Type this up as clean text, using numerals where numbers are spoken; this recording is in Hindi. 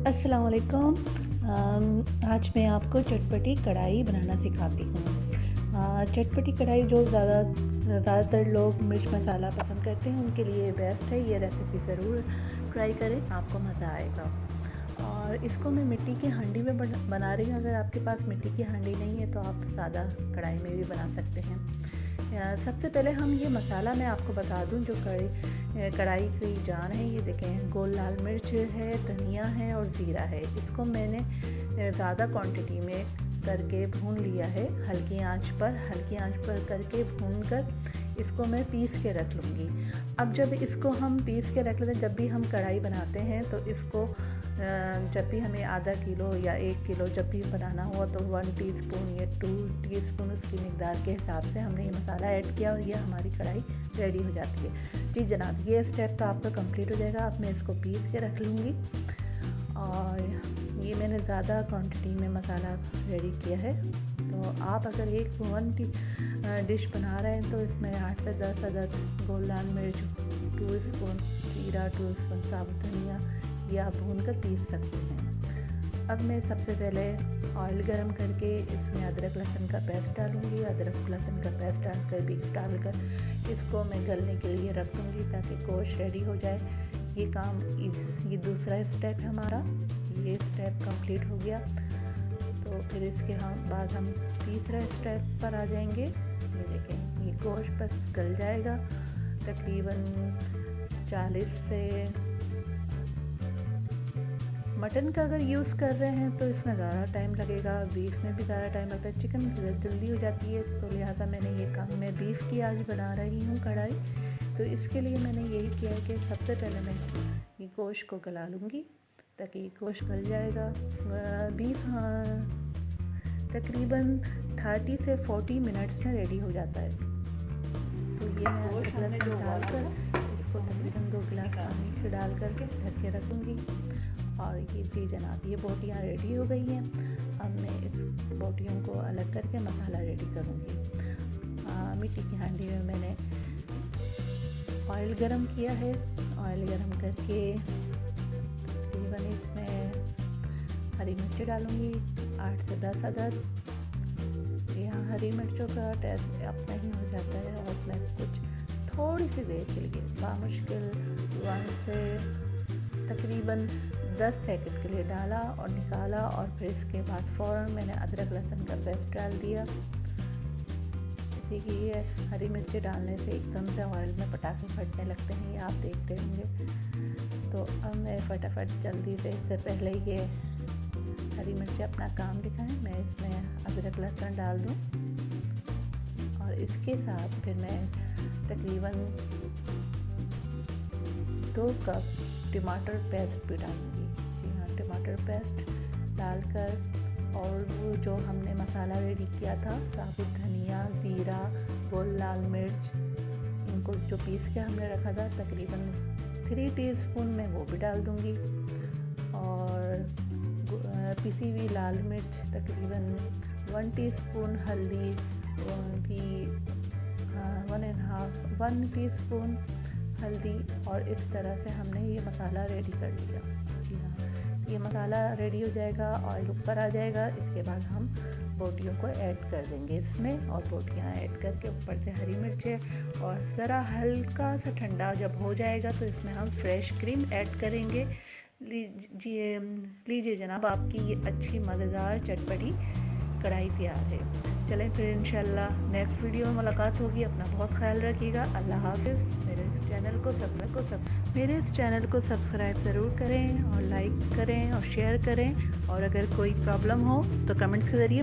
अस्सलाम वालेकुम। आज मैं आपको चटपटी कढ़ाई बनाना सिखाती हूँ। चटपटी कढ़ाई जो ज़्यादातर लोग मिर्च मसाला पसंद करते हैं उनके लिए बेस्ट है। ये रेसिपी ज़रूर ट्राई करें, आपको मज़ा आएगा। और इसको मैं मिट्टी की हांडी में बना रही हूँ। अगर आपके पास मिट्टी की हांडी नहीं है तो आप सादा कढ़ाई में भी बना सकते हैं। सबसे पहले हम ये मसाला मैं आपको बता दूं जो कढ़ाई की जान है। ये देखें, गोल लाल मिर्च है, धनिया है और ज़ीरा है। इसको मैंने ज़्यादा क्वांटिटी में करके भून लिया है। हल्की आंच पर करके भून कर इसको मैं पीस के रख लूँगी। अब जब इसको हम पीस के रख लेते हैं, जब भी हम कढ़ाई बनाते हैं तो इसको जब भी हमें आधा किलो या 1 किलो जब भी बनाना हुआ तो 1 टीस्पून या 2 टीस्पून उसकी मिकदार के हिसाब से हमने ये मसाला ऐड किया और ये हमारी कढ़ाई रेडी हो जाती है। जी जनाब, ये स्टेप तो आपका कंप्लीट हो जाएगा। अब मैं इसको पीस के रख लूँगी। और ये मैंने ज़्यादा क्वांटिटी में मसाला रेडी किया है। तो आप अगर एक 1 डिश बना रहे हैं तो इसमें 8 से 10 अदद गोल लाल मिर्च, 2 स्पून जीरा, 2 स्पून साबुत धनिया ये आप भून कर पीस सकते हैं। अब मैं सबसे पहले ऑयल गरम करके इसमें अदरक लहसुन का पेस्ट डालूँगी। अदरक लहसुन का पेस्ट डालकर इसको मैं गलने के लिए रख दूँगी ताकि गोश्त रेडी हो जाए। ये काम ये दूसरा स्टेप है हमारा। ये स्टेप कंप्लीट हो गया तो फिर इसके बाद हम तीसरा स्टेप पर आ जाएंगे। ये देखें, ये गोश्त बस गल जाएगा तकरीबन 40 से। मटन का अगर यूज़ कर रहे हैं तो इसमें ज़्यादा टाइम लगेगा, बीफ में भी ज़्यादा टाइम लगता है। चिकन जल्दी हो जाती है तो लिहाजा मैंने ये काम मैं बीफ की आज बना रही हूँ कढ़ाई। तो इसके लिए मैंने यही किया है कि सबसे पहले मैं ये गोश्त को गला लूँगी ताकि गोश्त गल जाएगा। बीफ तकरीबन 30 से 40 मिनट्स में रेडी हो जाता है। तो ये मैं लहसुन डालकर इसको तकरीबन 2 गिलास पानी डाल करके ढक के रखूँगी। और ये जी जनाब, ये बोटियाँ रेडी हो गई हैं। अब मैं इस बोटियों को अलग करके मसाला रेडी करूँगी। मिट्टी की हांडी में मैंने ऑयल गरम किया है। ऑयल गरम करके तकरीबन इसमें हरी मिर्च डालूँगी 8 से 10 अदद। यहाँ हरी मिर्चों का टेस्ट अपना ही हो जाता है। और मैं कुछ थोड़ी सी देर के लिए बामुश्किल 1 से तकरीबन 10 सेकंड के लिए डाला और निकाला। और फिर इसके बाद फ़ौरन मैंने अदरक लहसुन का पेस्ट डाल दिया। इसी की ये हरी मिर्ची डालने से एकदम से ऑयल में पटाखे फटने लगते हैं, ये आप देख रहे होंगे। तो अब मैं फटाफट जल्दी से, इससे पहले ये हरी मिर्ची अपना काम दिखाएं, मैं इसमें अदरक लहसुन डाल दूं। और इसके साथ फिर मैं तकरीबन 2 कप टमाटर पेस्ट भी डालूँगी। जी हाँ, टमाटर पेस्ट डालकर और वो जो हमने मसाला रेडी किया था, साबुत धनिया, ज़ीरा, गोल लाल मिर्च, इनको जो पीस के हमने रखा था तकरीबन 3 टीस्पून में वो भी डाल दूँगी। और पिसी हुई लाल मिर्च तकरीबन 1 टीस्पून, हल्दी भी 1 टीस्पून हल्दी। और इस तरह से हमने ये मसाला रेडी कर लिया। जी हाँ, ये मसाला रेडी हो जाएगा, ऑयल ऊपर आ जाएगा। इसके बाद हम बोटियों को ऐड कर देंगे इसमें। और बोटियाँ ऐड करके ऊपर से हरी मिर्चें और ज़रा हल्का सा ठंडा जब हो जाएगा तो इसमें हम फ्रेश क्रीम ऐड करेंगे। लीजिए जनाब, आपकी ये अच्छी मज़ेदार चटपटी कढ़ाई तैयार है। चलें फिर इंशाल्लाह नेक्स्ट वीडियो में मुलाकात होगी। अपना बहुत ख्याल रखिएगा। अल्लाह हाफ़िज़। मेरे इस चैनल को सब्सक्राइब ज़रूर करें और लाइक करें और शेयर करें। और अगर कोई प्रॉब्लम हो तो कमेंट्स के ज़रिए